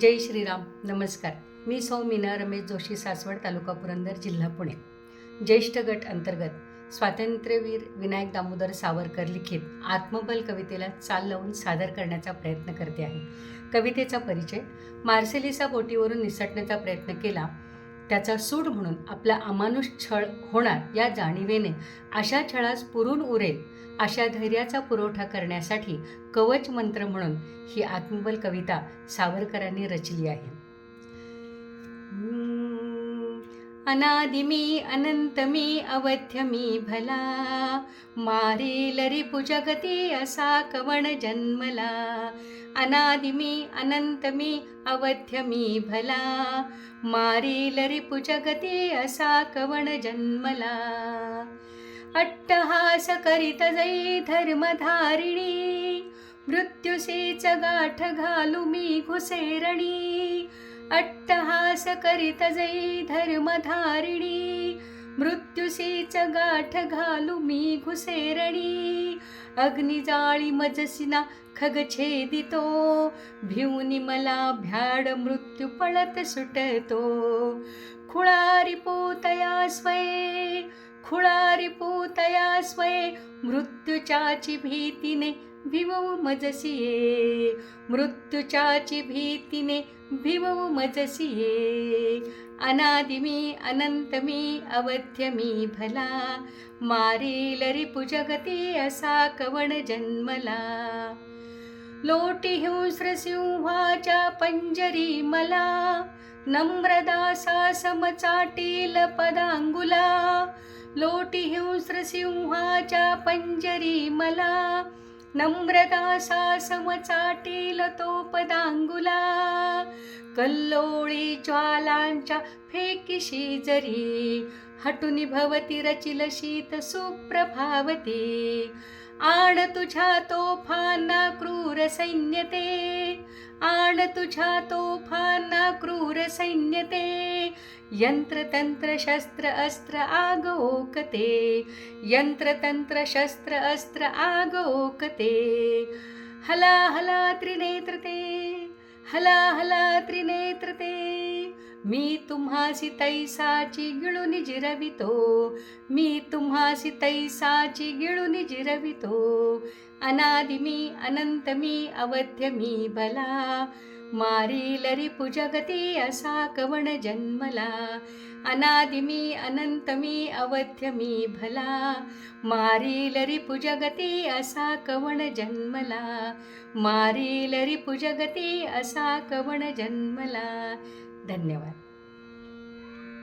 जय श्रीराम. नमस्कार. मी सौ मीना रमेश जोशी, सासवड, तालुका पुरंदर, जिल्हा पुणे. ज्येष्ठ गट अंतर्गत स्वातंत्र्यवीर विनायक दामोदर सावरकर लिखित आत्मबल कवितेला चाल लावून सादर करण्याचा प्रयत्न करते आहे. कवितेचा परिचय. मार्सेलिसा बोटीवरून निसटण्याचा प्रयत्न केला, त्याचा सूड म्हणून आपला अमानुष छळ होणार या जाणीवेने अशा छळास पुरून उरेल अशा धैर्याचा पुरवठा करण्यासाठी कवच मंत्र म्हणून ही आत्मबल कविता सावरकरांनी रचली आहे. अनादि मी अनंत मी अवध्य मी भला, मारेल रिपु जगती असा कवण जन्मला. अनादि मी अनंत मी अवध्य मी भला, मारेल रिपु जगती असा कवण जन्मला. अट्टहास करीत जै धर्मधारिणी, मृत्युसेच गाठ घालू मी घुसेरणी. अट्टहास करीत जै धर्मधारिणी, मृत्युसेच गाठ घालू मी घुसेरणी. अग्निजाळी मजसिना खग छेदितो, भिवनी मला भ्याड मृत्यू पळत सुटतो. खुळारी पोतया स्वये, खुळारी पोतया स्वये, मृत्यूच्याची भीतीने भिवू मजसिये. मृत्यूच्याची भीतीने भिवू मजसिये. अनादि मी अनंत मी अवध्य मी भला, मारेल रिपु जगती असा कवण जन्मला. लोटी हिंस्र सिंहाच्या पंजरी मला, नम्रदासा समचाटील पदांगुला. लोटी हिंस्र सिंहाच्या पंजरी मला, नम्रदासा समचाटील तो पदांगुला. कल्लोळी ज्वालांच्या फेकीशी जरी, हटुनी भवती रचिल शीत सुप्रभावती. आण तुझ्या तोफांना क्रूर सैन्यते, आण तुझ्या तोफांना क्रूर सैन्यते. यंत्रतंत्र शस्त्र अस्त्र आग ओकते, यंत्रतंत्र शस्त्र अस्त्र आग ओकते. हला हला त्रिनेत्रते, हला हला त्रिनेत्रते. मी तुम्हासी तैसाची गिळून जिरवितो, मी तुम्हासी तैसाची गिळून जिरवितो. अनादि मी अनंत मी अवध्य मी भला, मारील रिपु जगती असा कवण जन्मला. अनादि मी अनंत मी अवध्य मी भला, मारील रिपु जगती असा कवण जन्मला. मारील रिपु जगती असा कवण जन्मला. धन्यवाद.